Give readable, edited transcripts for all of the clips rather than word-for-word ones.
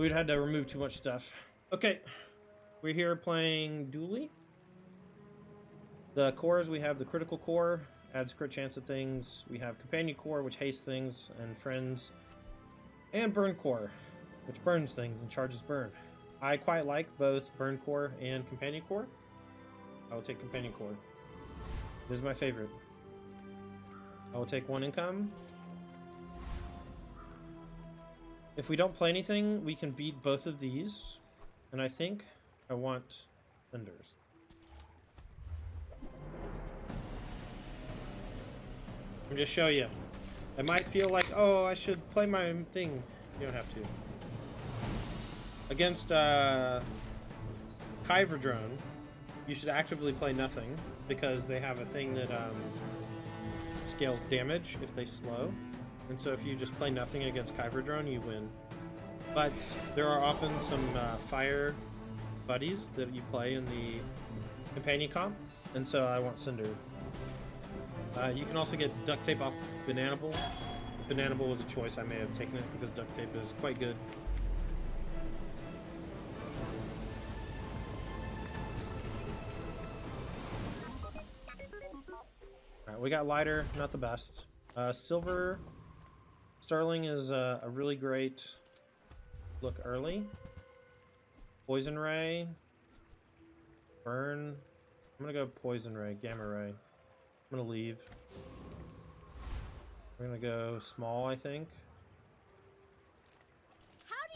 We'd had to remove too much stuff. Okay, we're here playing Dooley. The cores, we have the critical core, adds crit chance of things. We have companion core, which hastes things and friends. And burn core, which burns things and charges burn. I quite like both burn core and companion core. I will take companion core. This is my favorite. I will take 1 income. If we don't play anything, we can beat both of these. And I think I want Cinders. Let me just show you. I might feel like, oh, I should play my thing. You don't have to. Against Kyver Drone, you should actively play nothing because they have a thing that scales damage if they slow. And so if you just play nothing against Kyver Drone, you win. But there are often some fire buddies that you play in the companion comp, and so I want Cinder. You can also get duct tape off Bananable. If Bananable was a choice, I may have taken it because duct tape is quite good. Alright, we got lighter, not the best. Silver Sterling is a really great look early. Poison Ray. Burn. I'm gonna go Poison Ray, Gamma Ray. I'm gonna leave. We're gonna go small, I think.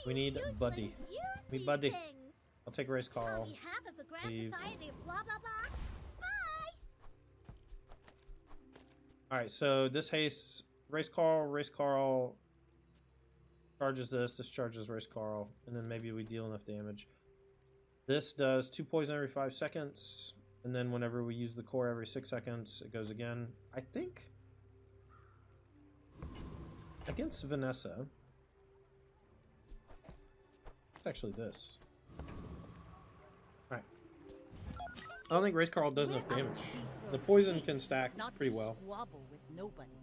We need Buddy. We need Buddy. I'll take Race Carl. Leave. Alright, so this hastes Race Carl charges this charges Race Carl, and then maybe we deal enough damage. This does 2 poison every 5 seconds, and then whenever we use the core every 6 seconds, it goes again. I think against Vanessa, it's actually this. Alright. I don't think Race Carl does enough damage. The poison can stack pretty well. With nobodies.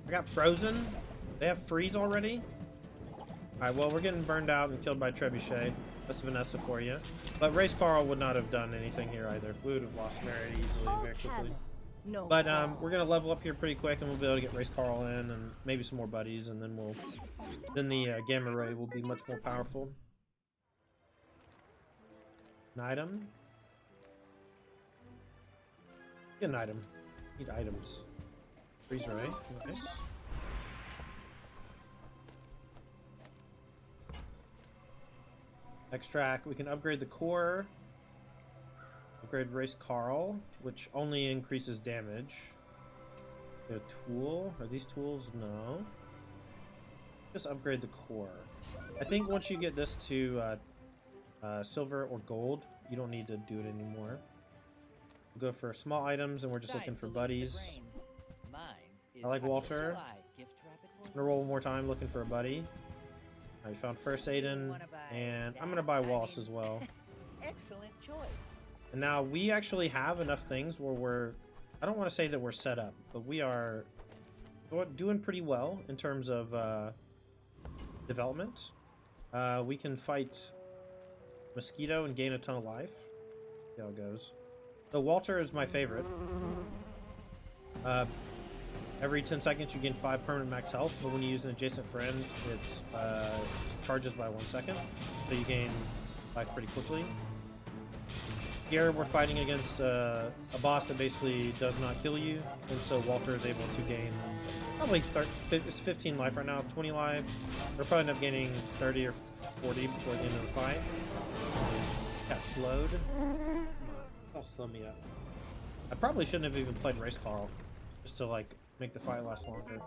I got frozen. They have freeze already. Alright, well, we're getting burned out and killed by Trebuchet. That's Vanessa for you. But Race Carl would not have done anything here either. We would have lost Merit easily, very quickly. No, but we're gonna level up here pretty quick, and we'll be able to get Race Carl in, and maybe some more buddies, and then the Gamma Ray will be much more powerful. An item. Get an item. Need items. Freeze Ray. Nice. Extract. We can upgrade the core. Upgrade Race Carl, which only increases damage. A tool? Are these tools? No. Just upgrade the core. I think once you get this to silver or gold, you don't need to do it anymore. We'll go for small items, and we're just looking for buddies. I like Walter. I'm gonna roll one more time looking for a buddy. I found First Aiden, and I'm gonna buy Wallace as well. Excellent choice. And now we actually have enough things where I don't want to say that we're set up, but we are doing pretty well in terms of development. We can fight Mosquito and gain a ton of life. See how it goes. So Walter is my favorite. Every 10 seconds you gain 5 permanent max health, but when you use an adjacent friend, it's charges by 1 second, so you gain life pretty quickly. Here we're fighting against a boss that basically does not kill you, and so Walter is able to gain probably 15 life right now, 20 life. We'll probably end up gaining 30 or 40 before the end of the fight. Got slowed. That'll slow me up. I probably shouldn't have even played Race Carl, just to like make the fight last longer.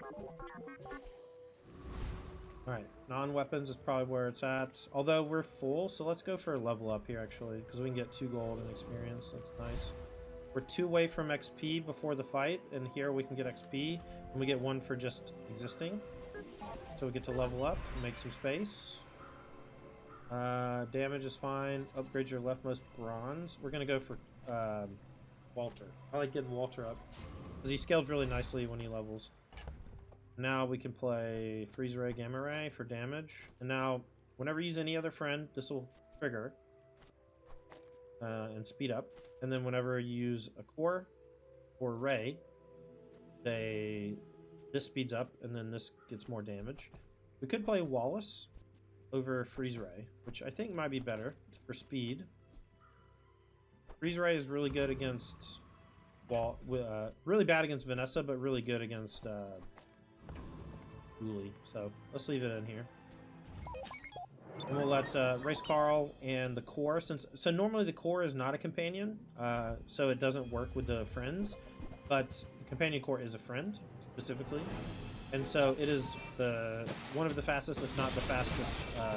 Alright, non-weapons is probably where it's at. Although we're full, so let's go for a level up here actually, because we can get 2 gold and experience. That's nice. We're 2 away from XP before the fight, and here we can get XP, and we get 1 for just existing. So we get to level up and make some space. Damage is fine. Upgrade your leftmost bronze. We're gonna go for Walter. I like getting Walter up because he scales really nicely when he levels. Now we can play Freeze Ray, Gamma Ray for damage. And now, whenever you use any other friend, this will trigger and speed up. And then whenever you use a core or Ray, this speeds up, and then this gets more damage. We could play Wallace over Freeze Ray, which I think might be better for speed. Freeze Ray is really good against really bad against Vanessa, but really good against Dooley. So let's leave it in here, and we'll let Race Carl and the core. So normally the core is not a companion, so it doesn't work with the friends, but the companion core is a friend specifically. And so it is one of the fastest, if not the fastest,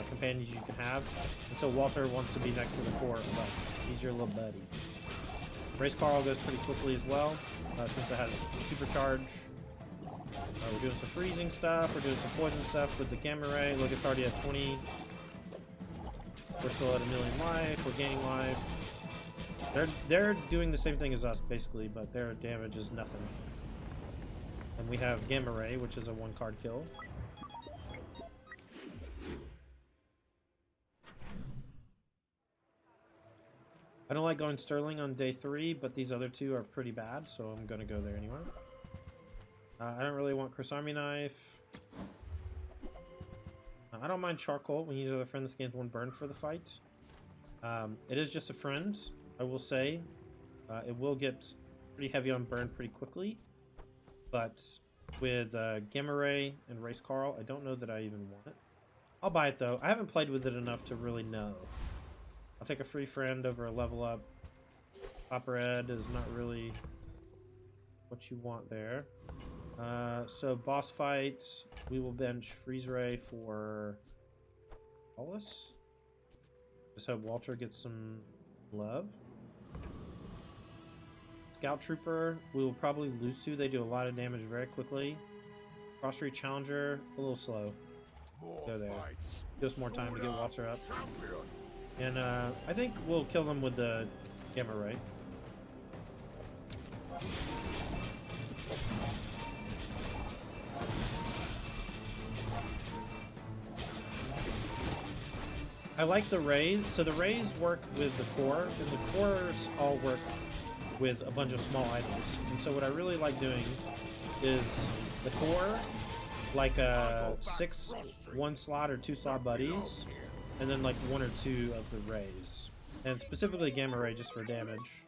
companions you can have. And so Walter wants to be next to the core, but he's your little buddy. Race Carl goes pretty quickly as well, since it has supercharge. We're doing some freezing stuff, we're doing some poison stuff with the Gamma Ray. Look, it's already at 20. We're still at 1,000,000 life, we're gaining life. They're doing the same thing as us, basically, but their damage is nothing. And we have Gamma Ray, which is a 1-card kill. I don't like going Sterling on day 3, but these other two are pretty bad, so I'm going to go there anyway. I don't really want Chris Army Knife. I don't mind Charcoal when you use other friend. This gains 1 burn for the fight. It is just a friend, I will say. It will get pretty heavy on burn pretty quickly. But with Gamma Ray and Race Carl, I don't know that I even want it. I'll buy it though. I haven't played with it enough to really know. I'll take a free friend over a level up. Copper Ed is not really what you want there. So boss fight, we will bench Freeze Ray for Wallace. Just hope Walter gets some love. Scout Trooper, we will probably lose to. They do a lot of damage very quickly. Cross Street Challenger, a little slow. Go there. Gives more time to get Walter up. And I think we'll kill them with the Gamma Ray. I like the rays. So the rays work with the core, and the cores all work with a bunch of small items. And so what I really like doing is the core, like 6 1-slot or 2-slot buddies, and then like 1 or 2 of the rays. And specifically Gamma Ray just for damage,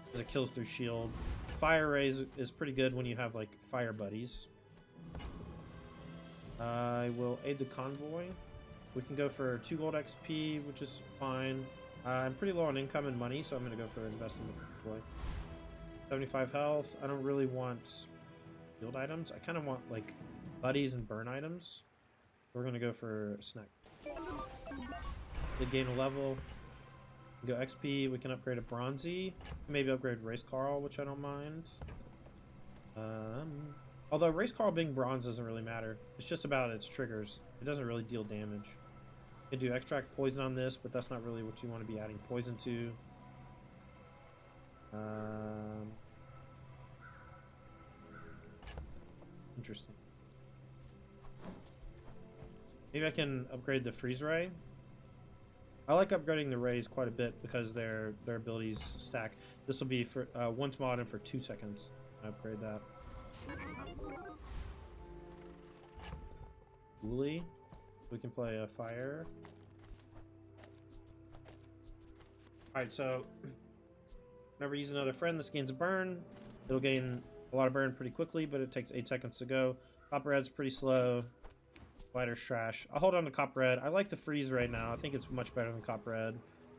because it kills through shield. Fire Rays is pretty good when you have like fire buddies. I will aid the convoy. We can go for 2 gold XP, which is fine. I'm pretty low on income and money, so I'm going to go for invest in the convoy. 75 health. I don't really want field items. I kind of want like buddies and burn items. We're going to go for a snack. Did gain a level. Go XP. We can upgrade a Bronzy. Maybe upgrade Race Carl, which I don't mind. Although Race Carl being bronze doesn't really matter. It's just about its triggers. It doesn't really deal damage. You can do extract poison on this, but that's not really what you want to be adding poison to. Interesting. Maybe I can upgrade the Freeze Ray. I like upgrading the Rays quite a bit because their abilities stack. This will be for 1 mod and for 2 seconds. I upgrade that. Dooley. We can play a fire. Alright, so whenever you use another friend, this gains a burn. It'll gain a lot of burn pretty quickly, but it takes 8 seconds to go. Copperhead's pretty slow. Lighter's trash. I'll hold on to Copperhead. I like the Freeze right now. I think it's much better than Copperhead.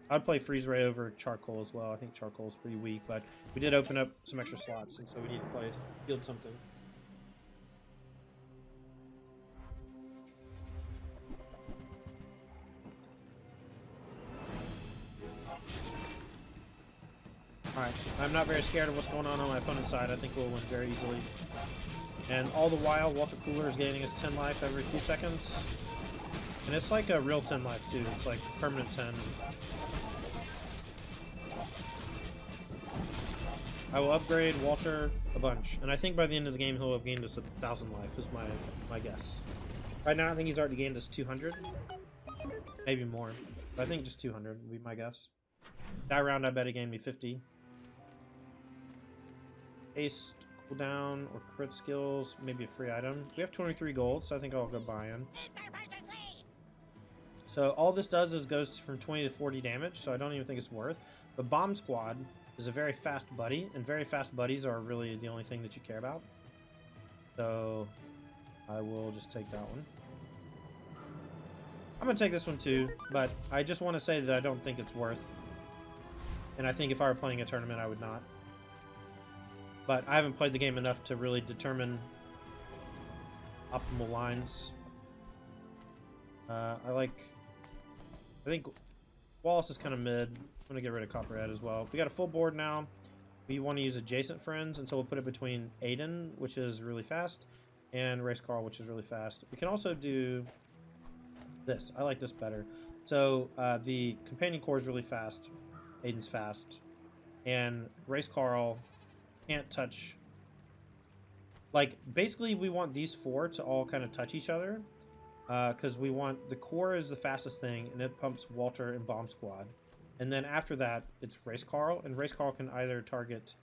I'd play Freeze Ray over Charcoal as well. I think Charcoal is pretty weak, but we did open up some extra slots, and so we need to play field something. Alright, I'm not very scared of what's going on my opponent's side. I think we'll win very easily. And all the while, Walter Cooler is gaining his 10 life every few seconds. And it's like a real 10 life too. It's like permanent 10. I will upgrade Walter a bunch, and I think by the end of the game he'll have gained us 1,000 life. Is my guess. Right now I think he's already gained us 200, maybe more. But I think just 200 would be my guess. That round I bet he gained me 50. Haste, cooldown, or crit skills, maybe a free item. We have 23 gold, so I think I'll go buy in. So all this does is goes from 20 to 40 damage, so I don't even think it's worth. But Bomb Squad is a very fast buddy, and very fast buddies are really the only thing that you care about. So I will just take that one. I'm going to take this one too, but I just want to say that I don't think it's worth. And I think if I were playing a tournament, I would not. But I haven't played the game enough to really determine optimal lines. I think Wallace is kind of mid. I'm going to get rid of Copperhead as well. We got a full board now. We want to use adjacent friends, and so we'll put it between Aiden, which is really fast, and Race Carl, which is really fast. We can also do this. I like this better. So the companion core is really fast. Aiden's fast. And Race Carl can't touch. Like, basically we want these four to all kind of touch each other. Because we want, the core is the fastest thing, and it pumps Walter and Bomb Squad. And then after that, it's Race Carl, and Race Carl can either target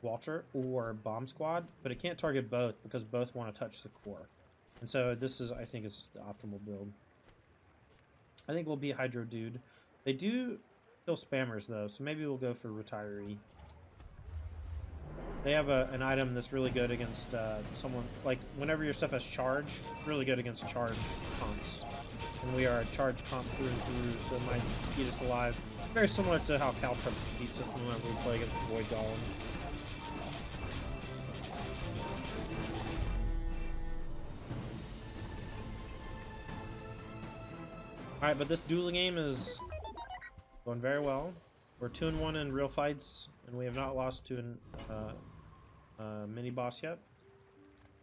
Walter or Bomb Squad, but it can't target both because both want to touch the core. And so this is, I think, is just the optimal build. I think we'll be Hydro Dude. They do kill spammers though, so maybe we'll go for Retiree. They have an item that's really good against someone, like whenever your stuff has charge, really good against charge comps. And we are a charge comp through and through, so it might keep us alive. Very similar to how Caltrip beats us whenever we play against the Void Golem. Alright, but this dueling game is going very well. We're 2-1 in real fights, and we have not lost to a mini boss yet.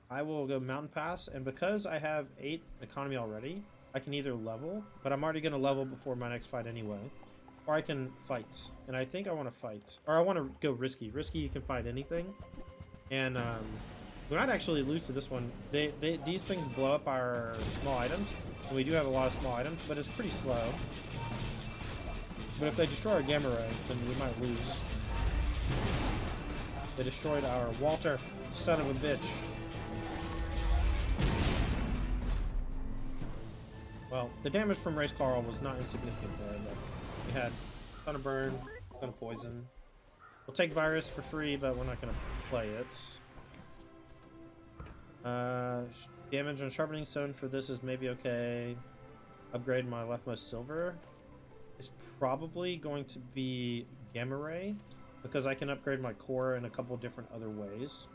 I will go Mountain Pass, and because I have 8 economy already, I can either level, but I'm already going to level before my next fight anyway, or I can fight, and I think I want to fight, or I want to go risky. Risky, you can fight anything, and we might actually lose to this one. These things blow up our small items, and we do have a lot of small items, but it's pretty slow. But if they destroy our Gamma Ray, then we might lose. They destroyed our Walter, son of a bitch. Well, the damage from Race Carl was not insignificant there, but we had a ton of burn, a ton of poison. We'll take Virus for free, but we're not going to play it. Damage on Sharpening Stone for this is maybe okay. Upgrade my leftmost silver. It's probably going to be Gamma Ray, because I can upgrade my core in a couple different other ways.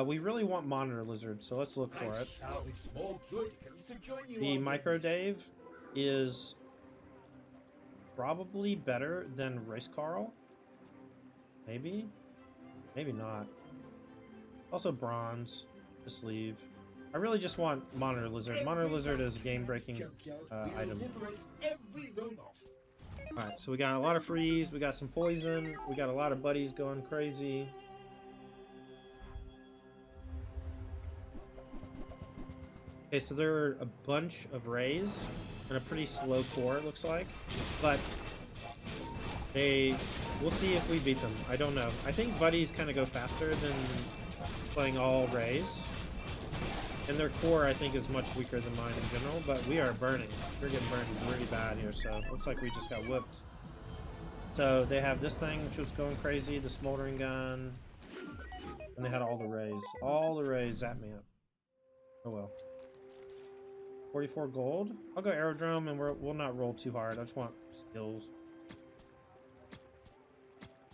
We really want Monitor Lizard, so let's look for it. The Micro Dave is probably better than Race Carl. Maybe? Maybe not. Also bronze. Just leave. I really just want Monitor Lizard. Monitor Lizard is a game-breaking item. Alright, so we got a lot of freeze, we got some poison, we got a lot of buddies going crazy. Okay, so there are a bunch of rays and a pretty slow core, it looks like. But we'll see if we beat them. I don't know. I think buddies kind of go faster than playing all rays. And their core, I think, is much weaker than mine in general, but we are burning. We're getting burned really bad here, so looks like we just got whooped. So they have this thing, which was going crazy, the smoldering gun, and they had all the rays. All the rays at me up. Oh well. 44 gold. I'll go Aerodrome, and we'll not roll too hard. I just want skills.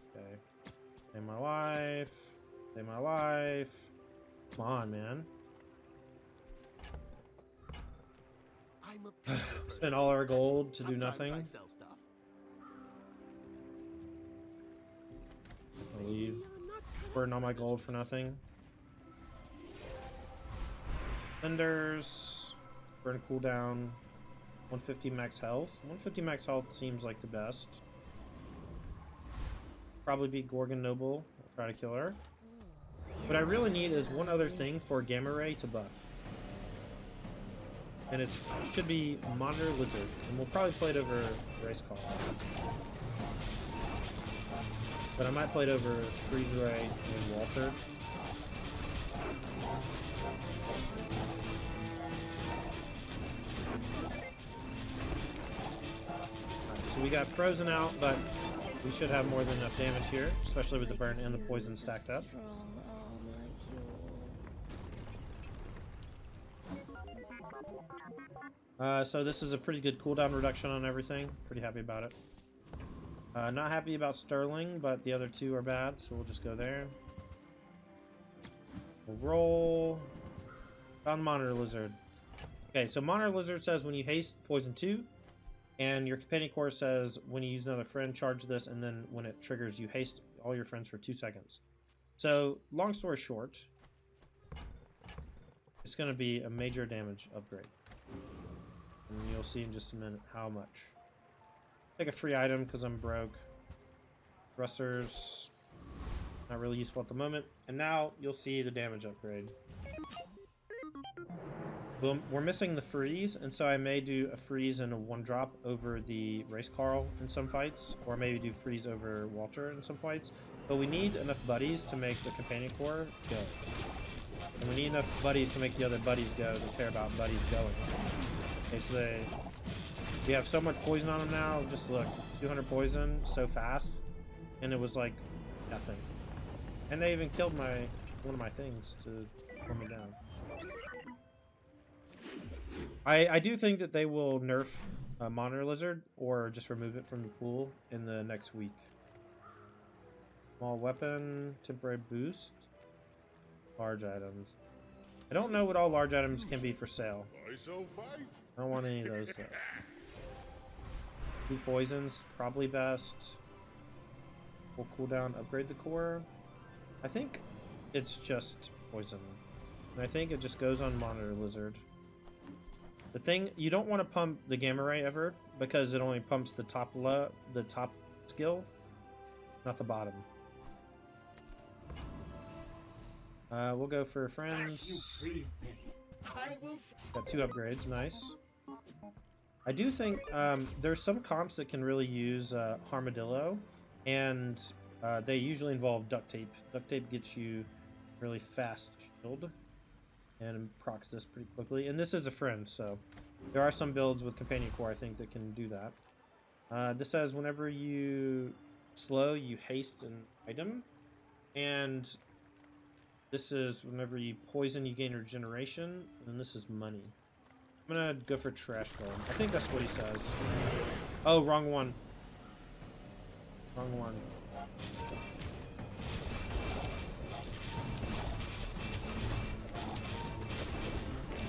Okay. Save my life. Save my life. Come on, man. Spend all our gold to do nothing. I'll leave. Burn all my gold for nothing. Fenders, burn cooldown, 150 max health. 150 max health seems like the best. Probably be Gorgon Noble. I'll try to kill her. What I really need is one other thing for Gamma Ray to buff. And it should be Monitor Lizard. And we'll probably play it over Race Call. But I might play it over Freeze Ray and Walter. Alright, so we got Frozen out, but we should have more than enough damage here, especially with the burn and the poison stacked up. So this is a pretty good cooldown reduction on everything. Pretty happy about it. Not happy about Sterling, but the other two are bad, so we'll just go there. We'll roll. Found Monitor Lizard. Okay, so Monitor Lizard says when you haste, poison 2. And your Companion Core says when you use another friend, charge this, and then when it triggers, you haste all your friends for 2 seconds. So, long story short, it's going to be a major damage upgrade. And you'll see in just a minute how much. Take a free item because I'm broke. Thrusters, not really useful at the moment. And now you'll see the damage upgrade. Boom. We're missing the freeze, and so I may do a freeze and a 1-drop over the Race Carl in some fights, or maybe do freeze over Walter in some fights. But we need enough buddies to make the Companion Core go. And we need enough buddies to make the other buddies go to care about buddies going. Okay, so we have so much poison on them now. Just look, 200 poison so fast, and it was like nothing. And they even killed one of my things to pull me down. I do think that they will nerf Monitor Lizard or just remove it from the pool in the next week. Small weapon, temporary boost, large items. I don't know what all large items can be for sale. I don't want any of those though. 2 poisons, probably best. Full cooldown, upgrade the core. I think it's just poison. And I think it just goes on Monitor Lizard. The thing, you don't want to pump the Gamma Ray ever, because it only pumps the top skill, not the bottom. We'll go for friends. Got 2 upgrades, nice. I do think there's some comps that can really use Armadillo, and they usually involve duct tape. Duct tape gets you really fast shield and procs this pretty quickly. And this is a friend, so there are some builds with Companion Core I think that can do that. This says whenever you slow, you haste an item, and this is whenever you poison, you gain regeneration, and this is money. I'm gonna go for Trash Golem. I think that's what he says. Oh, wrong one. Wrong one.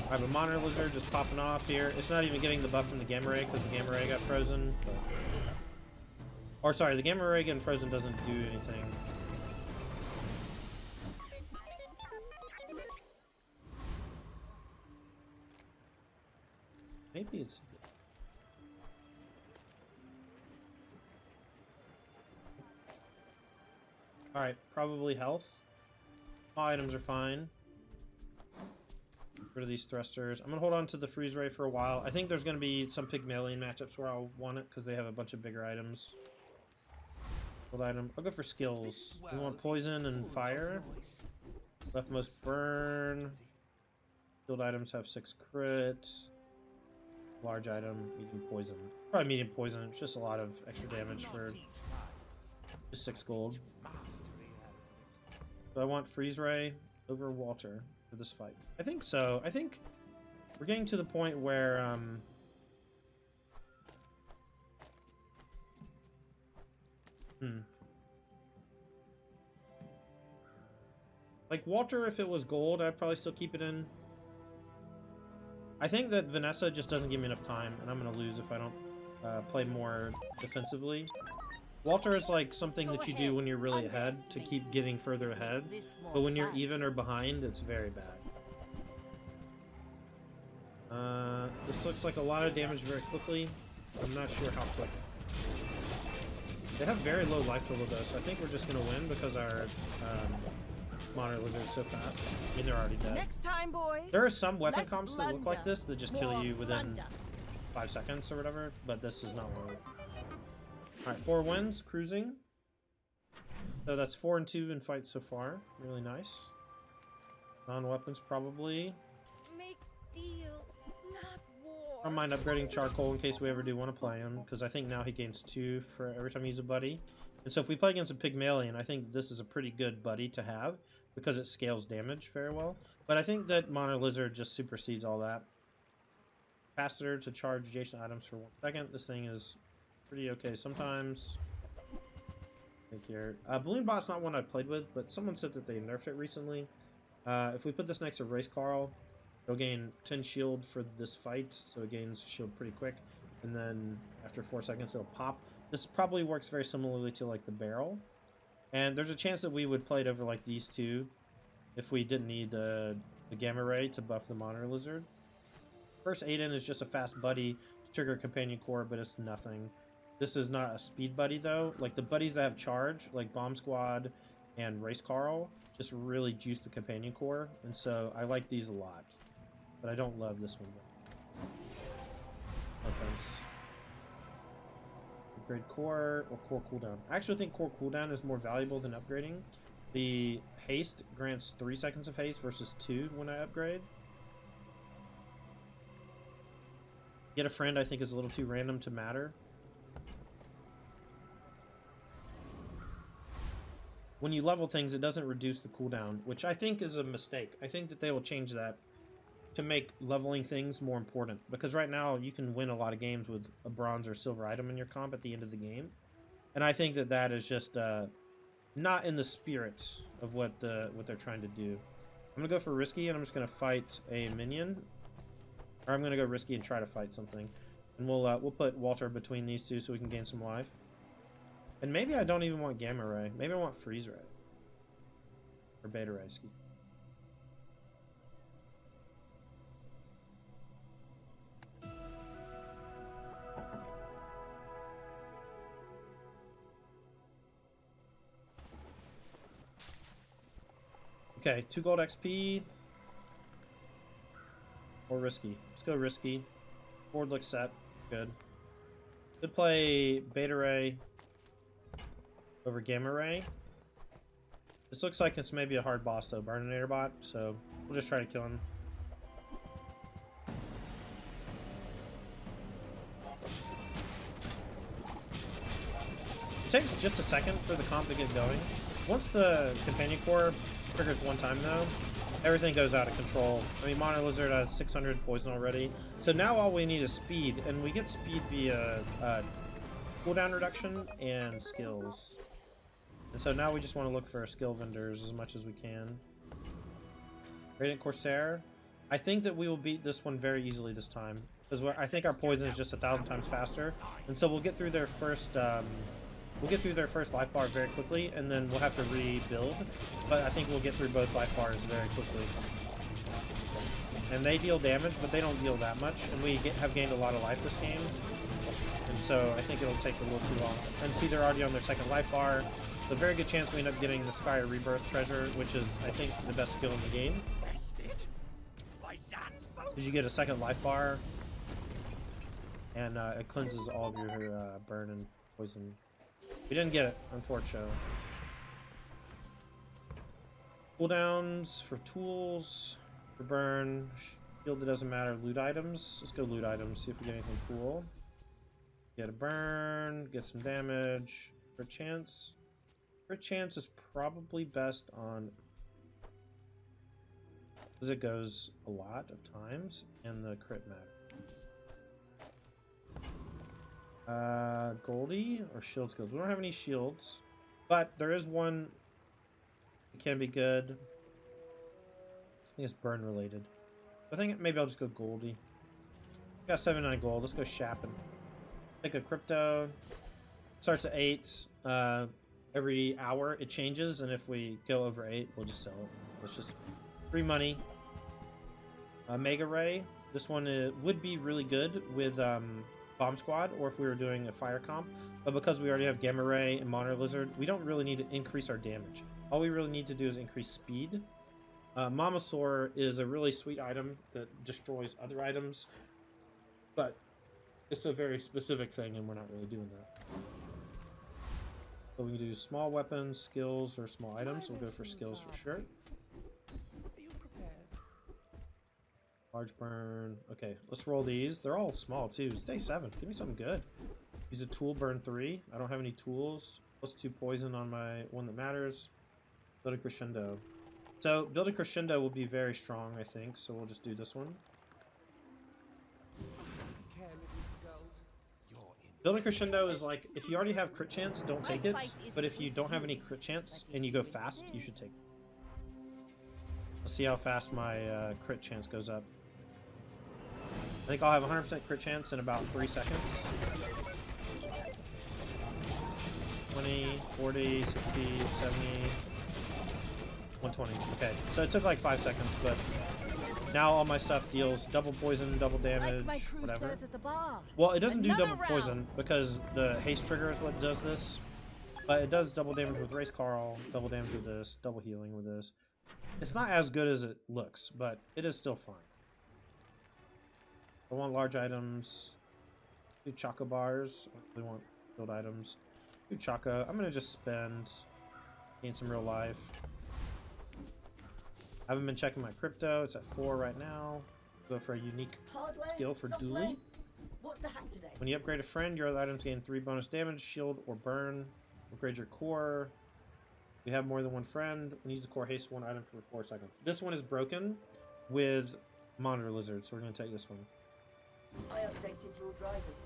I have a Monitor Lizard just popping off here. It's not even getting the buff from the Gamma Ray because the Gamma Ray got frozen. But... Or sorry, the Gamma Ray getting frozen doesn't do anything. Maybe it's... Alright, probably health. All items are fine. Rid of these thrusters. I'm gonna hold on to the freeze ray for a while. I think there's gonna be some Pygmalion matchups where I'll want it because they have a bunch of bigger items. Hold item. I'll go for skills. We want poison and fire. Leftmost burn. Field items have 6 crit. Large item, medium poison. Probably medium poison. It's just a lot of extra damage for just 6 gold. So I want freeze ray over Walter for this fight. I think so. I think we're getting to the point where like Walter, if it was gold, I'd probably still keep it in. I think that Vanessa just doesn't give me enough time, and I'm gonna lose if I don't play more defensively. Walter is like something that you do when you're really ahead to keep getting further ahead, but when you're even or behind, it's very bad. This looks like a lot of damage very quickly. I'm not sure how quick. They have very low life total though, so I think we're just gonna win because our monitor lizard's so fast. I mean, they're already dead. Next time, boys. There are some weapon Less comps that look like blunder, this that just kill more you within blunder. 5 seconds or whatever, but this is not one of them. Alright, 4 wins, cruising. So that's 4 and 2 in fights so far. Really nice. Non-weapons probably. Make deals, not war. I don't mind upgrading charcoal in case we ever do want to play him, because I think now he gains 2 for every time he uses a buddy. And so if we play against a Pygmalion, I think this is a pretty good buddy to have, because it scales damage very well. But I think that Monitor Lizard just supersedes all that. Faster to charge adjacent items for 1 second. This thing is pretty okay sometimes. Think here. Balloon Bot's not one I've played with, but someone said that they nerfed it recently. If we put this next to Race Carl, it'll gain 10 shield for this fight, so it gains shield pretty quick. And then after 4 seconds, it'll pop. This probably works very similarly to like the barrel. And there's a chance that we would play it over like these two if we didn't need the Gamma Ray to buff the Monitor Lizard. First Aiden is just a fast buddy to trigger Companion Core, but it's nothing. This is not a speed buddy though. Like the buddies that have charge, like Bomb Squad and Race Carl, just really juice the Companion Core, and so I like these a lot. But I don't love this one though. No offense. Upgrade core or core cooldown. I actually think core cooldown is more valuable than upgrading. The haste grants 3 seconds of haste versus 2 when I upgrade. Get a friend I think is a little too random to matter. When you level things, it doesn't reduce the cooldown, which I think is a mistake. I think that they will change that to make leveling things more important. Because right now, you can win a lot of games with a bronze or silver item in your comp at the end of the game. And I think that that is just not in the spirit of what they're trying to do. I'm going to go for risky, and I'm just going to fight a minion. Or I'm going to go risky and try to fight something. And we'll put Walter between these two so we can gain some life. And maybe I don't even want Gamma Ray. Maybe I want Freeze Ray. Or Beta Ray, excuse me. Okay, 2 gold XP. Or risky. Let's go risky. Board looks set. Good. Could play Beta Ray over Gamma Ray. This looks like it's maybe a hard boss though, Burninator bot, so we'll just try to kill him. It takes just a second for the comp to get going. Once the Companion Core triggers 1 time though, everything goes out of control. I mean, Monitor Lizard has 600 poison already, so now all we need is speed, and we get speed via cooldown reduction and skills. And so now we just want to look for skill vendors as much as we can. Radiant Corsair. I think that we will beat this one very easily this time, because I think our poison is just 1,000 times faster, and so we'll get through their first life bar very quickly, and then we'll have to rebuild. But I think we'll get through both life bars very quickly. And they deal damage, but they don't deal that much, and we have gained a lot of life this game. And so I think it'll take a little too long. And see, they're already on their 2nd life bar. So a very good chance we end up getting the Fire Rebirth treasure, which is, I think, the best skill in the game. Because you get a 2nd life bar, and it cleanses all of your burn and poison. We didn't get it, unfortunately. Cooldowns for tools, for burn, shield, it doesn't matter, loot items. Let's go loot items, see if we get anything cool. Get a burn, get some damage. Crit chance. Crit chance is probably best on, because it goes a lot of times, and the crit matter. Goldie or shield skills. We don't have any shields, but there is one that can be good. I think it's burn related. I think maybe I'll just go Goldie. Got 79 gold. Let's go Shappin. Take a crypto. Starts at 8. Every hour it changes, and if we go over 8, we'll just sell it. It's just free money. Mega Ray. This one would be really good with Bomb Squad, or if we were doing a fire comp. But because we already have Gamma Ray and Monitor Lizard, we don't really need to increase our damage. All we really need to do is increase speed. Mamasaur is a really sweet item that destroys other items, but it's a very specific thing, and we're not really doing that. So we can do small weapons, skills, or small items. We'll go for skills for sure. Large burn. Okay, let's roll these. They're all small too. It's day 7. Give me something good. Use a tool, burn 3. I don't have any tools. Plus 2 poison on my one that matters. Build a crescendo. So build a crescendo will be very strong, I think. So we'll just do this one. Build a crescendo is like, if you already have crit chance, don't take it. But if you don't have any crit chance and you go fast, you should take it. Let's see how fast my crit chance goes up. I think I'll have 100% crit chance in about 3 seconds. 20, 40, 60, 70, 120. Okay, so it took like 5 seconds, but now all my stuff deals double poison, double damage, Like my crew whatever. says at the bar. Well, it doesn't do Another double poison because the haste trigger is what does this. But it does double damage with Race Carl, double damage with this, double healing with this. It's not as good as it looks, but it is still fine. I want large items. 2 Chaka bars. I really want build items. 2 Chaka. I'm going to just spend. Gain some real life. I haven't been checking my crypto. It's at 4 right now. Go for a unique Hardware, skill for software. Dooley. What's the hack today? When you upgrade a friend, your other items gain 3 bonus damage, shield, or burn. Upgrade your core. If you have more than one friend, when you use the core, haste 1 item for 4 seconds. This one is broken with Monitor Lizard, so we're going to take this one. I updated your drivers.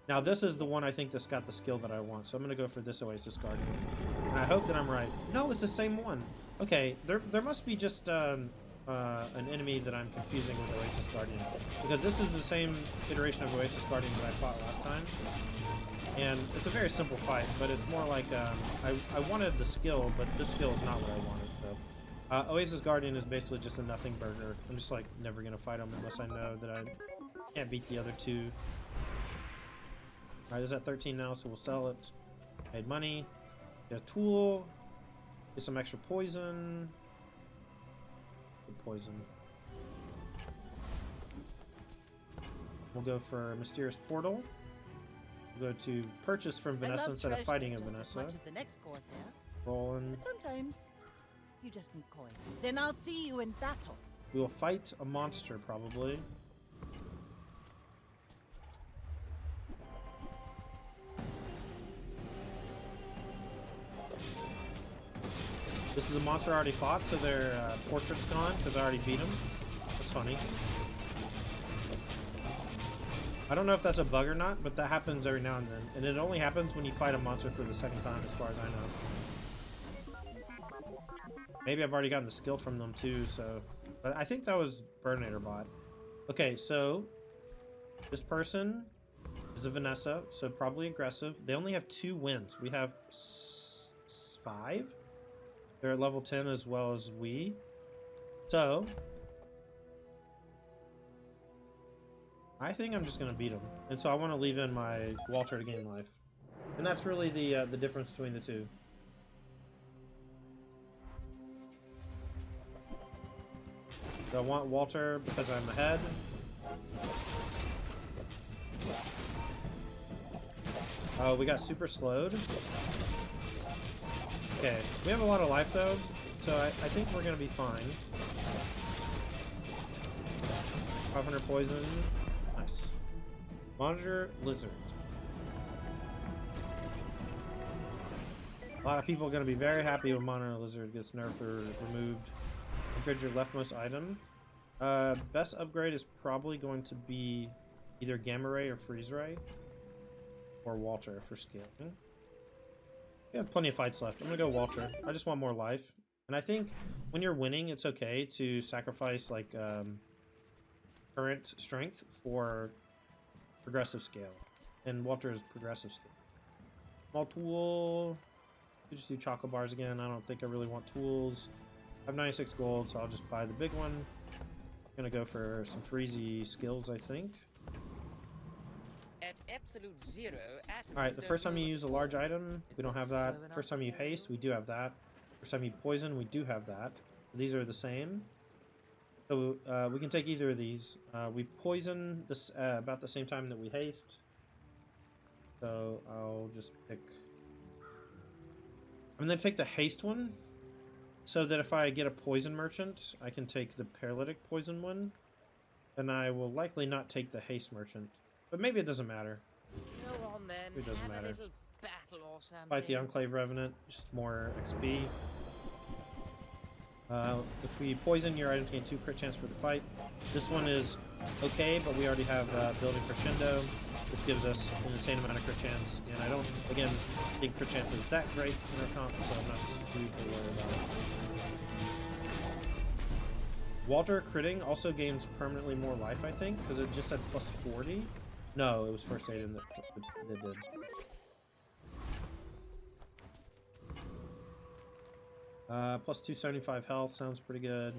Now this is the one I think that's got the skill that I want, so I'm going to go for this Oasis Guardian. And I hope that I'm right. No, it's the same one. Okay, there must be just an enemy that I'm confusing with Oasis Guardian. Because this is the same iteration of Oasis Guardian that I fought last time. And it's a very simple fight, but it's more like, I wanted the skill, but this skill is not what I wanted, so. Oasis Guardian is basically just a nothing burger. I'm just like never going to fight him unless I know that I can't beat the other 2. Alright, this is at 13 now, so we'll sell it. Made money. Get a tool. Get some extra poison. Good poison. We'll go for Mysterious Portal. We'll go to purchase from Vanessa instead of fighting a Vanessa. As much as the next course here. Rolling. But sometimes you just need coin. Then I'll see you in battle. We will fight a monster, probably. This is a monster I already fought, so their portrait's gone, because I already beat him. That's funny. I don't know if that's a bug or not, but that happens every now and then. And it only happens when you fight a monster for the second time, as far as I know. Maybe I've already gotten the skill from them too, so... But I think that was Burninator bot. Okay, so... This person is a Vanessa, so probably aggressive. They only have 2 wins. We have 5? They're at level 10 as well as we. So... I think I'm just going to beat him. And so I want to leave in my Walter to gain life. And that's really the difference between the 2. So I want Walter because I'm ahead. Oh, we got super slowed. Okay, we have a lot of life though, so I think we're going to be fine. 500 poison. Nice. Monitor Lizard. A lot of people are going to be very happy when Monitor Lizard gets nerfed or removed. Upgrade your leftmost item. Best upgrade is probably going to be either Gamma Ray or Freeze Ray. Or Walter for scaling. We have plenty of fights left. I'm going to go Walter. I just want more life. And I think when you're winning, it's okay to sacrifice like current strength for progressive scale. And Walter is progressive scale. Small tool. We just do chocolate bars again. I don't think I really want tools. I have 96 gold, so I'll just buy the big one. Gonna go for some freezy skills, I think. At absolute zero, Alright, the first time you use a large item, we don't have that. First time you haste, we do have that. First time you poison, we do have that. These are the same. So we can take either of these. We poison this about the same time that we haste. So I'll just pick... I'm going to take the haste one, so that if I get a poison merchant, I can take the paralytic poison one. And I will likely not take the haste merchant. But maybe it doesn't matter. Go on then. It doesn't have matter. a little battle or something. Fight the Enclave Revenant, just more XP. If we poison, your items gain 2 crit chance for the fight. This one is okay, but we already have building crescendo, which gives us an insane amount of crit chance. And I don't, again, think crit chance is that great in our comp, so I'm not super worried about it. Walter critting also gains permanently more life, I think, because it just said plus 40. No, it was first aid and that did. Plus 275 health sounds pretty good.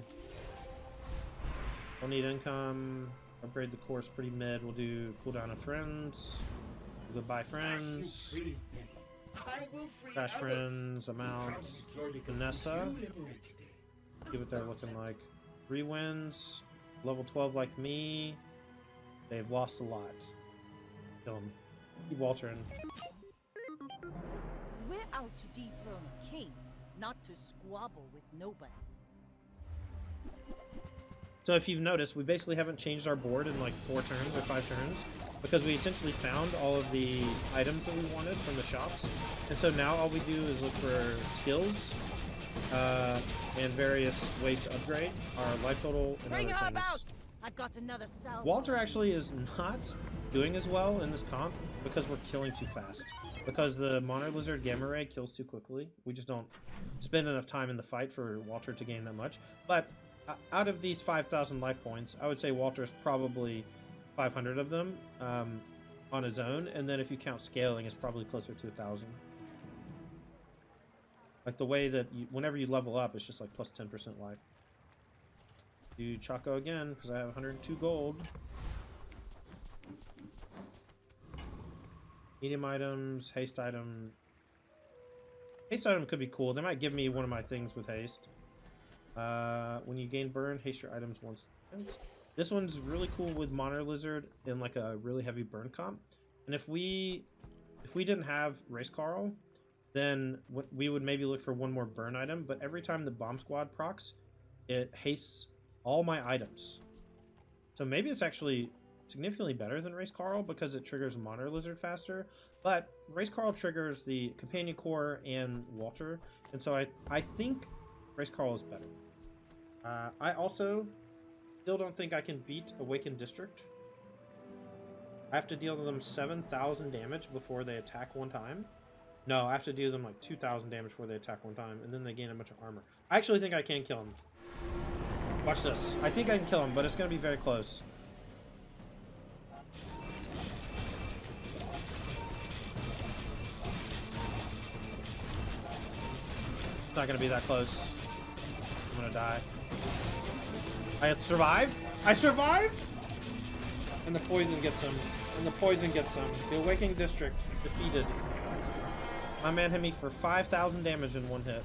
Don't need income. Upgrade the course pretty mid. We'll do cooldown of friends. We'll go buy friends. Crash friends. Amount. Vanessa. See what they're looking like. 3 wins. Level 12 like me. They've lost a lot. Kill them. Keep Waltering. We're out to dethrone a king, not to squabble with nobodies. So if you've noticed, we basically haven't changed our board in like 4 turns or 5 turns, because we essentially found all of the items that we wanted from the shops. And so now all we do is look for skills and various ways to upgrade our life total and Bring other her things. about! I've got another salve. Walter actually is not doing as well in this comp because we're killing too fast. Because the Monarch Lizard Gamma Ray kills too quickly. We just don't spend enough time in the fight for Walter to gain that much. But out of these 5,000 life points, I would say Walter's probably 500 of them on his own. And then if you count scaling, it's probably closer to 1,000. Like the way that whenever you level up, it's just like plus 10% life. Do Chaco again, because I have 102 gold. Medium items, haste item. Haste item could be cool. They might give me one of my things with haste. When you gain burn, haste your items once. This one's really cool with Monitor Lizard in like a really heavy burn comp. And if we didn't have Race Carl, then we would maybe look for one more burn item. But every time the bomb squad procs, it hastes all my items. So maybe it's actually significantly better than Race Carl because it triggers Monitor Lizard faster. But Race Carl triggers the Companion Core and Walter. And so I think Race Carl is better. I also still don't think I can beat Awakened District. I have to deal them 7,000 damage before they attack one time. No, I have to deal them like 2,000 damage before they attack one time, and then they gain a bunch of armor. I actually think I can kill him. Watch this. I think I can kill him, but it's going to be very close. It's not going to be that close. I'm going to die. I survived? I survived? And the poison gets him. And the poison gets him. The Awakening District defeated. My man hit me for 5,000 damage in one hit.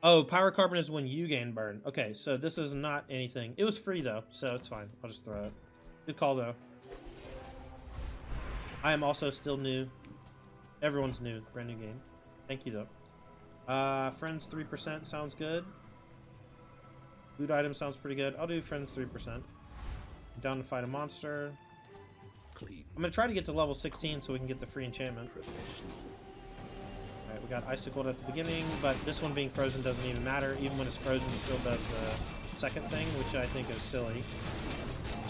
Oh, Power Carbon is when you gain burn. Okay, so this is not anything. It was free, though, so it's fine. I'll just throw it. Good call, though. I am also still new. Everyone's new. Brand new game. Thank you, though. Friends 3% sounds good. Food item sounds pretty good. I'll do friends 3%. I'm down to fight a monster. Clean. I'm going to try to get to level 16 so we can get the free enchantment. Alright, we got Icicled at the beginning, but this one being frozen doesn't even matter. Even when it's frozen, it still does the second thing, which I think is silly.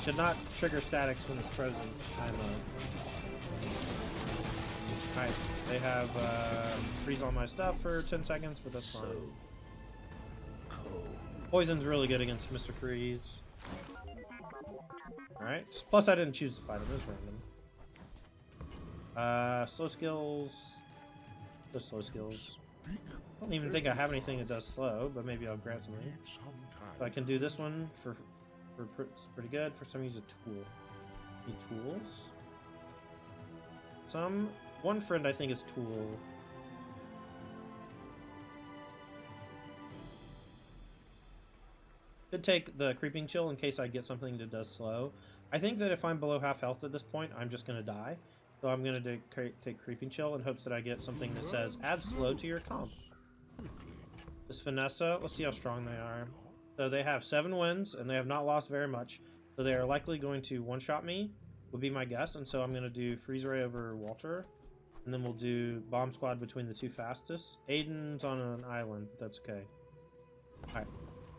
Should not trigger statics when it's frozen. Alright, they have freeze all my stuff for 10 seconds, but that's fine. Poison's really good against Mr. Freeze. Alright, plus I didn't choose to fight him, it was random. Slow skills. The slow skills. I don't even think I have anything that does slow, but maybe I'll grab something. So I can do this one for it's pretty good. For some, use a tool. Any tools? One friend I think is tool. Could take the creeping chill in case I get something that does slow. I think that if I'm below half health at this point, I'm just gonna die. So I'm gonna take creeping chill in hopes that I get something that says add slow to your comp. This Vanessa, let's see how strong they are. So they have 7 wins and they have not lost very much. So they are likely going to one-shot me, would be my guess. And so I'm gonna do freeze ray over Walter, and then we'll do bomb squad between the 2 fastest. Aiden's on an island, but that's okay. All right.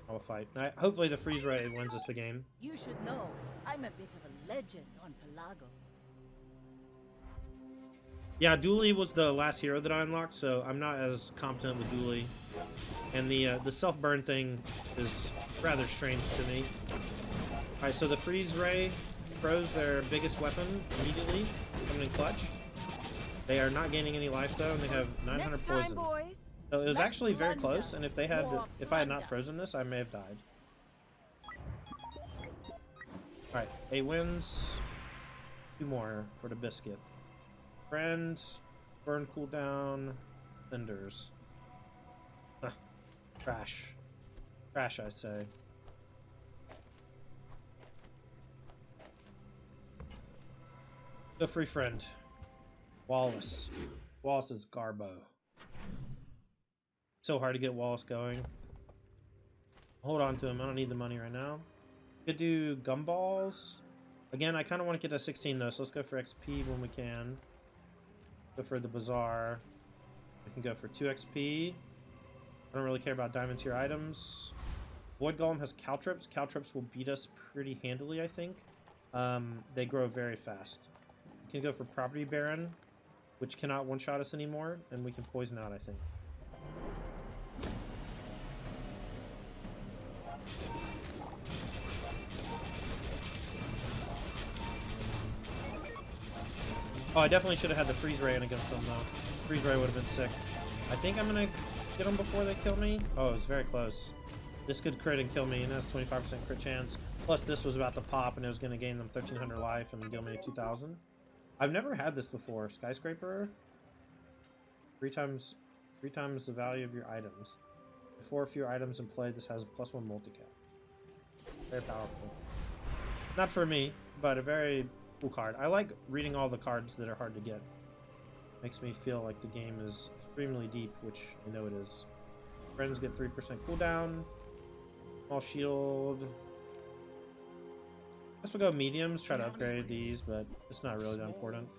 I'll fight. Hopefully the freeze ray wins us the game. You should know, I'm a bit of a legend on Pelago. Yeah, Dooley was the last hero that I unlocked, so I'm not as competent with Dooley. And the self-burn thing is rather strange to me. Alright, so the freeze ray throws their biggest weapon immediately, coming in clutch. They are not gaining any life though, and they have 900 Next poison. time, boys. So it was Less actually very plunder, close, and if I had not frozen this, I may have died. Alright, 8 wins. 2 more for the biscuit. Friend, burn cooldown, cinders. Huh. Trash. Trash, I say. The free friend. Wallace. Wallace is Garbo. So hard to get Wallace going. Hold on to him. I don't need the money right now. Could do gumballs. Again, I kind of want to get a 16 though, so let's go for XP when we can. Go for the Bazaar. We can go for 2 XP. I don't really care about diamond tier items. Void Golem has Caltrips. Caltrips will beat us pretty handily, I think. They grow very fast. We can go for Property Baron, which cannot one-shot us anymore, and we can poison out, I think. Oh, I definitely should have had the freeze ray in against them, though. Freeze ray would have been sick. I think I'm gonna get them before they kill me. Oh, it's very close. This could crit and kill me, and that's 25% crit chance. Plus, this was about to pop, and it was gonna gain them 1,300 life and deal me 2,000. I've never had this before. Skyscraper. 3 times the value of your items. Before fewer items in play, this has a +1 multi-cap. Very powerful. Not for me, but a very cool card. I like reading all the cards that are hard to get. Makes me feel like the game is extremely deep, which I know it is. Friends get 3% cooldown. Small shield. I guess we'll go mediums, try to upgrade these, but it's not really that important.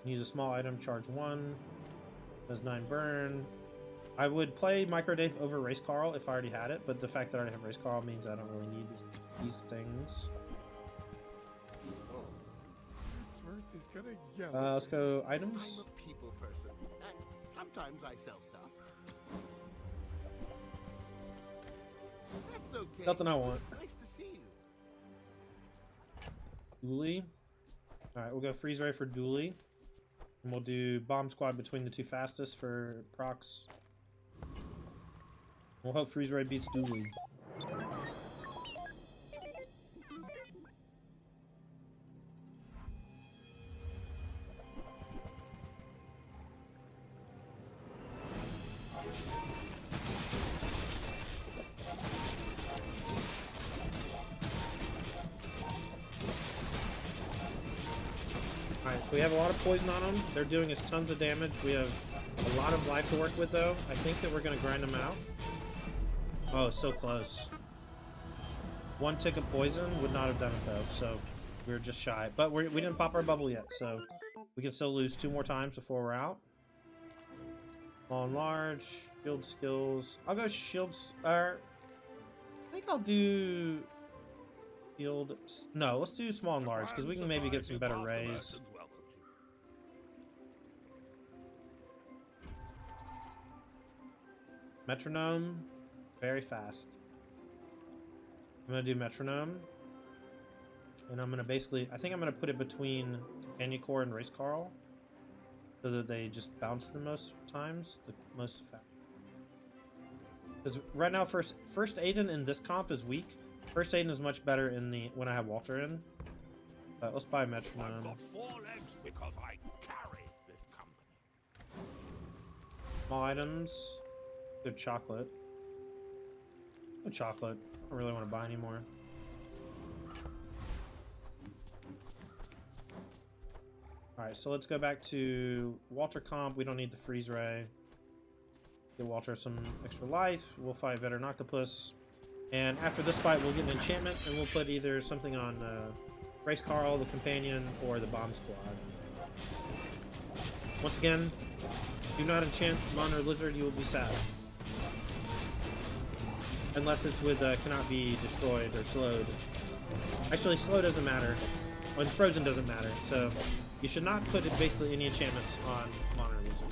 Use a small item, charge 1. Does 9 burn. I would play Micro Dave over Race Carl if I already had it, but the fact that I already have Race Carl means I don't really need these things. Is gonna yell Let's go items. I'm a people person, and sometimes I sell stuff. That's okay. Nothing I want. It's nice to see you. Dooley. Alright, we'll go freeze ray for Dooley. And we'll do bomb squad between the 2 fastest for procs. We'll hope freeze ray beats Dooley. Alright, so we have a lot of poison on them. They're doing us tons of damage. We have a lot of life to work with, though. I think that we're going to grind them out. Oh, so close. 1 tick of poison would not have done it, though, so we were just shy. But we didn't pop our bubble yet, so we can still lose 2 more times before we're out. Small and large. Shield skills. I'll go shields. I think I'll do... Shield... No, let's do small and large, because we can maybe get some better rays. Metronome. Very fast. I'm going to do metronome. And I'm going to basically... I think I'm going to put it between Companion Core and Race Carl. so that they just bounce the most times, the most fast. Because right now, first Aiden in this comp is weak. First Aiden is much better in the when I have Walter in. Let's buy a metronome. I've got 4 legs because I carry this company. Small items. Good chocolate. Good chocolate. I don't really want to buy anymore. Alright, so let's go back to Walter comp. We don't need the freeze ray. Get Walter some extra life. We'll fight Veteran Octopus. And after this fight, we'll get an enchantment, and we'll put either something on Race Carl, the Companion, or the Bomb Squad. Once again, do not enchant Mon or Lizard, you will be sad. Unless it's with cannot be destroyed or slowed. Actually, slow doesn't matter. When frozen doesn't matter, so you should not put basically any enchantments on Mon or Lizard.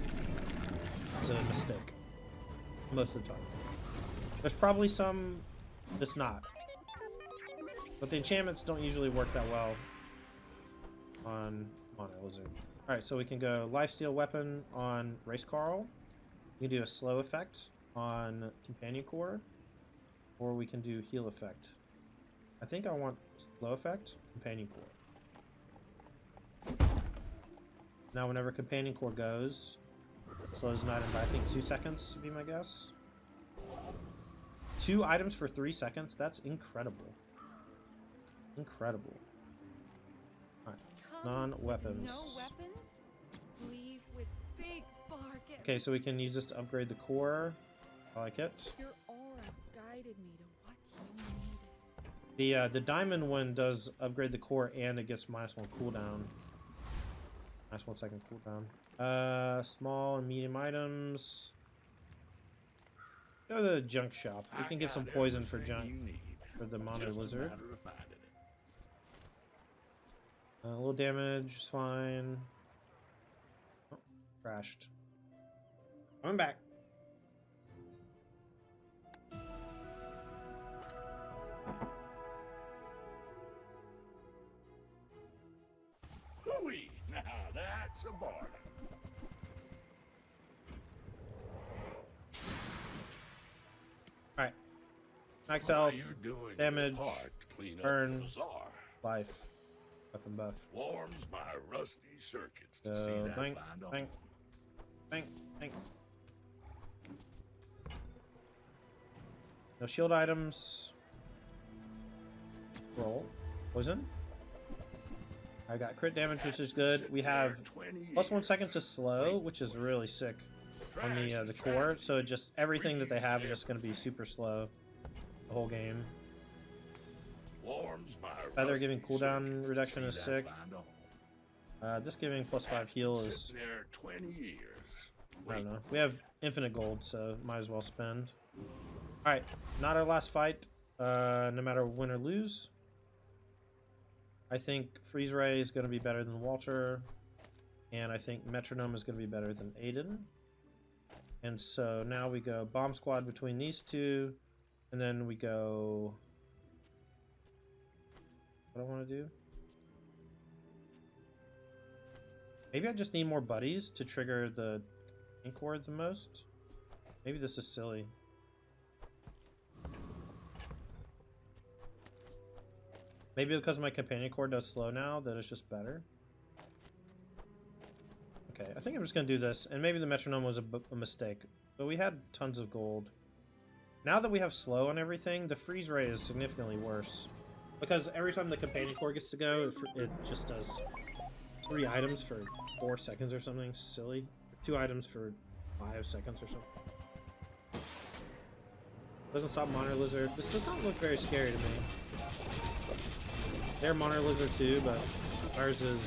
It's a mistake. Most of the time. There's probably some that's not. But the enchantments don't usually work that well on Mon or Lizard. Alright, so we can go Lifesteal Weapon on Race Carl. We can do a slow effect on Companion Core. Or we can do heal effect. I think I want slow effect, Companion Core. Now whenever Companion Core goes, it slows an item by I think 2 seconds would be my guess. 2 items for 3 seconds? That's incredible. Incredible. Alright. Non-weapons. No weapons? Leave with big bargains. Okay, so we can use this to upgrade the core. I like it. Your aura guided me to what you needed. The diamond one does upgrade the core and it gets -1 cooldown. -1 second cooldown. Small and medium items. Go to the junk shop. We can get some poison for junk for the Mon or Lizard. A little damage is fine. Oh, crashed. Coming back. Hooey! Now that's a bargain. Alright. Max health, You're doing damage, your part to clean burn. up the bazaar. life, weapon buff. Warms my rusty circuits to So, see that thank, find thank, thank, thank. No shield items. Roll. Poison. I got crit damage, which is good. We have +1 second to slow, which is really sick on the core. So just everything that they have is just going to be super slow the whole game. Feather giving cooldown reduction is sick. This giving +5 heal is, I don't know. We have infinite gold, so might as well spend. Alright, not our last fight, no matter win or lose. I think Freeze Ray is going to be better than Walter, and I think Metronome is going to be better than Aiden. And so now we go Bomb Squad between these two, and then we go... What do I want to do? Maybe I just need more buddies to trigger the ink ward the most. Maybe this is silly. Maybe because my companion core does slow now, that it's just better. Okay, I think I'm just going to do this, and maybe the metronome was a mistake. But we had tons of gold. Now that we have slow on everything, the freeze rate is significantly worse. Because every time the companion core gets to go, it just does 3 items for 4 seconds or something silly. 2 items for 5 seconds or something. Doesn't stop Monitor Lizard. This does not look very scary to me. They're Monitor Lizard too, but ours is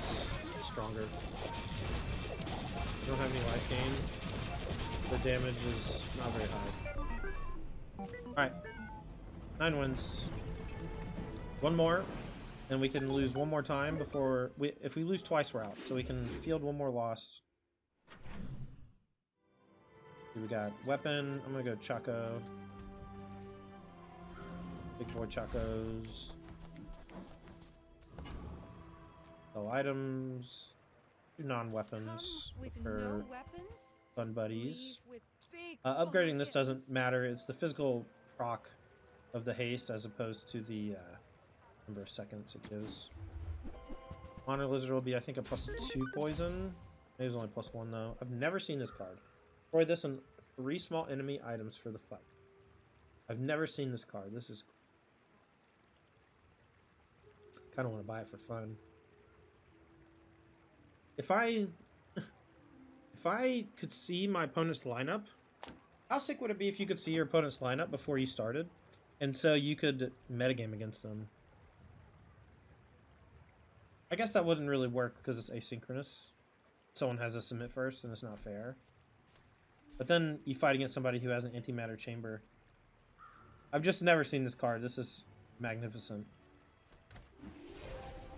stronger. We don't have any life gain. The damage is not very high. Alright. 9 wins. 1 more, and we can lose 1 more time before... if we lose twice, we're out. So we can field 1 more loss. Here we got weapon. I'm gonna go Choco. Big boy Chocos. Sell items. non-weapons Come with for no weapons? fun buddies. Leave with big Upgrading this bargains. doesn't matter. It's the physical proc of the haste as opposed to the number of seconds it gives. Honor Lizard will be, I think, a +2 poison. Maybe it's only +1 though. I've never seen this card. Destroy this and 3 small enemy items for the fight. I've never seen this card. This is kind of want to buy it for fun. If I could see my opponent's lineup, how sick would it be if you could see your opponent's lineup before you started, and so you could metagame against them? I guess that wouldn't really work because it's asynchronous. Someone has to submit first, and it's not fair. But then you fight against somebody who has an antimatter chamber. I've just never seen this card. This is magnificent.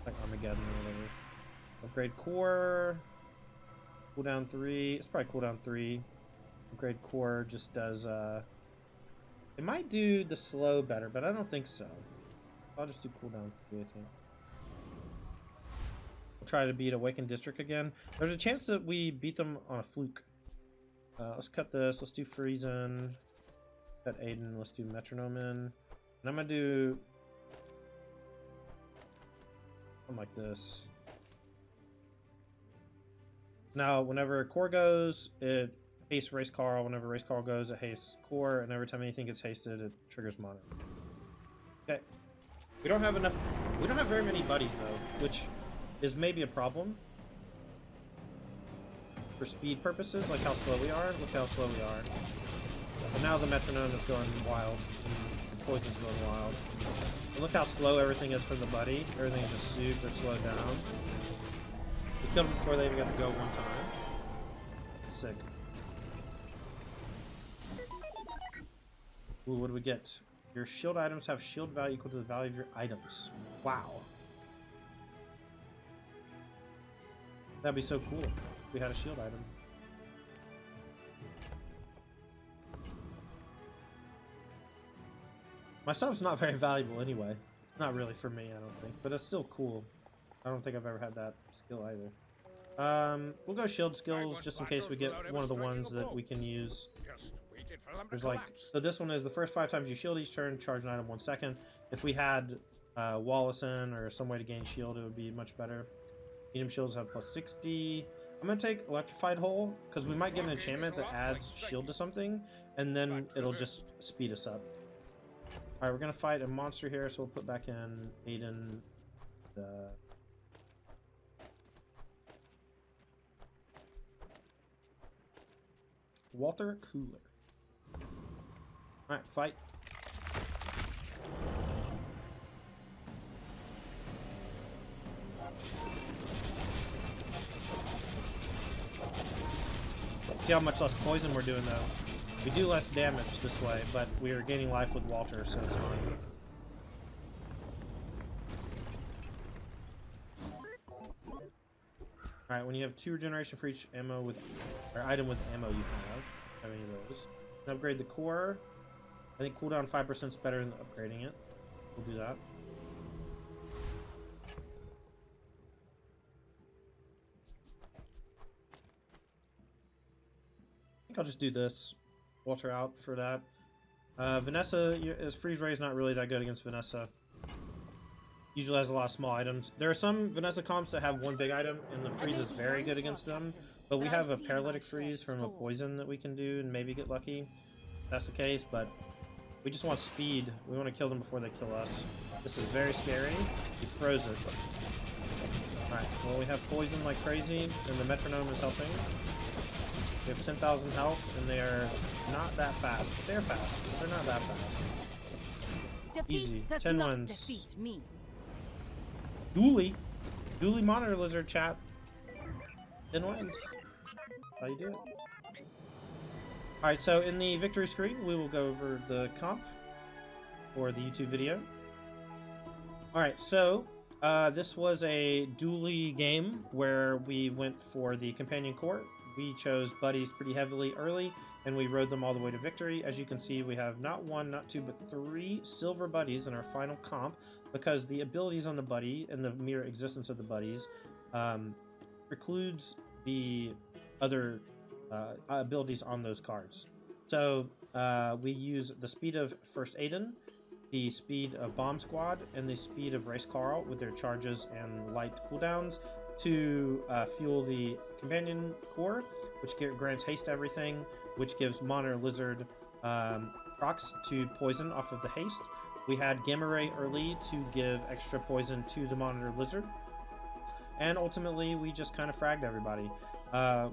Like Armageddon or whatever. Upgrade core. Cooldown 3. It's probably cooldown 3. Upgrade core just does, it might do the slow better, but I don't think so. I'll just do cooldown 3, I think. We'll try to beat Awakened District again. There's a chance that we beat them on a fluke. Let's cut this. Let's do Friesen. Cut Aiden. Let's do Metronome in. And I'm going to do something like this. Now, whenever core goes, it hastes Race Carl. Whenever Race Carl goes, it hastes core. And every time anything gets hasted, it triggers mono. Okay. We don't have enough. We don't have very many buddies, though, which is maybe a problem. For speed purposes, like how slow we are. Look how slow we are. But now the metronome is going wild. And the poison's going wild. And look how slow everything is for the buddy. Everything is just super slowed down. We killed them before they even got to go one time. Sick. Ooh, what do we get? Your shield items have shield value equal to the value of your items. Wow. That'd be so cool if we had a shield item. My stuff's not very valuable anyway. Not really for me, I don't think. But it's still cool. I don't think I've ever had that skill either. We'll go shield skills just in case we get one of the ones that we can use. There's like, so this one is the first 5 times you shield each turn, charge an item 1 second. If we had Wallison or some way to gain shield, it would be much better. Medium shields have +60. I'm going to take Electrified Hole, because we might get an enchantment that adds shield to something, and then it'll just speed us up. Alright, we're going to fight a monster here, so we'll put back in Aiden. Walter Cooler. Alright, fight. See how much less poison we're doing though. We do less damage this way, but we are gaining life with Walter, so it's fine. Alright, when you have 2 regeneration for each ammo with or item with ammo you have any of those. And upgrade the core. I think cooldown 5% is better than upgrading it. We'll do that. I think I'll just do this. Walter out for that. Vanessa, as Freeze Ray is not really that good against Vanessa. Usually has a lot of small items. There are some Vanessa comps that have 1 big item, and the freeze is very good against them. But we have a paralytic freeze from a poison that we can do and maybe get lucky. That's the case, but we just want speed. We want to kill them before they kill us. This is very scary. He froze it. Alright, well we have poison like crazy, and the metronome is helping. We have 10,000 health, and they are not that fast. But they're fast. They're not that fast. Defeat Easy. does 10 not wins. defeat me. Dooley. Dooley Monitor Lizard chat. 10 wins. How you do it. Alright, so in the victory screen, we will go over the comp for the YouTube video. Alright, so this was a Dooley game where we went for the companion court. We chose buddies pretty heavily early, and we rode them all the way to victory. As you can see, we have not 1, not 2, but 3 silver buddies in our final comp, because the abilities on the buddy and the mere existence of the buddies precludes the other abilities on those cards. So we use the speed of First Aiden, the speed of Bomb Squad, and the speed of Race Carl with their charges and light cooldowns to fuel the Companion Core, which grants haste to everything, which gives Monitor Lizard procs to poison off of the haste. We had Gamma Ray early to give extra poison to the Monitor Lizard. And ultimately, we just kind of fragged everybody.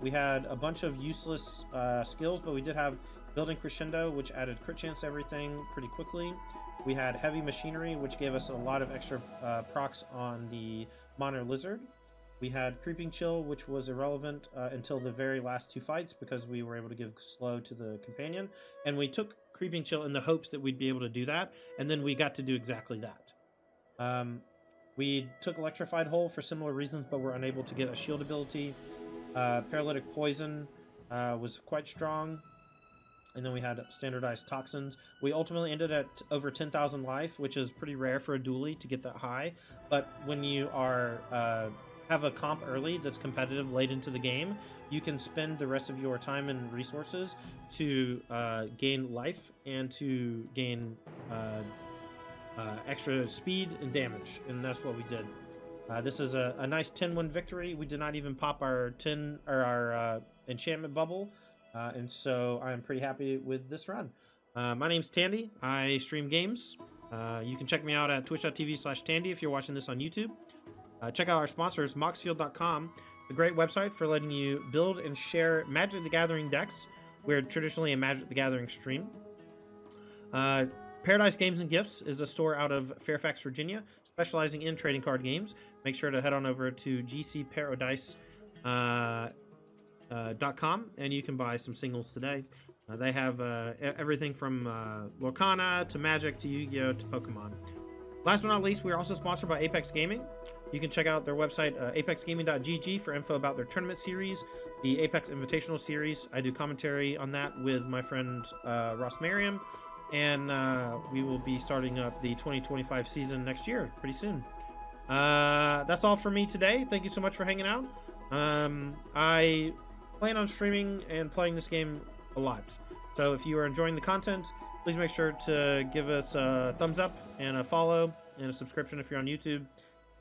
We had a bunch of useless skills, but we did have Building Crescendo, which added crit chance to everything pretty quickly. We had Heavy Machinery, which gave us a lot of extra procs on the Monitor Lizard. We had Creeping Chill, which was irrelevant until the very last 2 fights because we were able to give slow to the companion. And we took Creeping Chill in the hopes that we'd be able to do that, and then we got to do exactly that. We took Electrified Hole for similar reasons, but were unable to get a shield ability. Paralytic Poison was quite strong. And then we had Standardized Toxins. We ultimately ended at over 10,000 life, which is pretty rare for a Dooley to get that high. But when you are have a comp early that's competitive late into the game, you can spend the rest of your time and resources to gain life and to gain extra speed and damage, and that's what we did. This is a nice 10-win victory. We did not even pop our enchantment bubble, and so I'm pretty happy with this run. My name's Tandy. I stream games. You can check me out at twitch.tv/Tandy if you're watching this on YouTube. Check out our sponsors, moxfield.com, a great website for letting you build and share Magic the Gathering decks. We're traditionally a Magic the Gathering stream. Paradise Games and Gifts is a store out of Fairfax, Virginia, specializing in trading card games. Make sure to head on over to gcparadise.com and you can buy some singles today. They have everything from Lorcana to Magic to Yu-Gi-Oh! To Pokemon. Last but not least, we are also sponsored by Apex Gaming. You can check out their website, apexgaming.gg, for info about their tournament series, the Apex Invitational Series. I do commentary on that with my friend Ross Merriam, and we will be starting up the 2025 season next year, pretty soon. That's all for me today. Thank you so much for hanging out. I plan on streaming and playing this game a lot. So if you are enjoying the content, please make sure to give us a thumbs up and a follow and a subscription if you're on YouTube.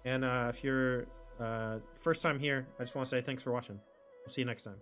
And if you're first time here, I just want to say thanks for watching. We'll see you next time.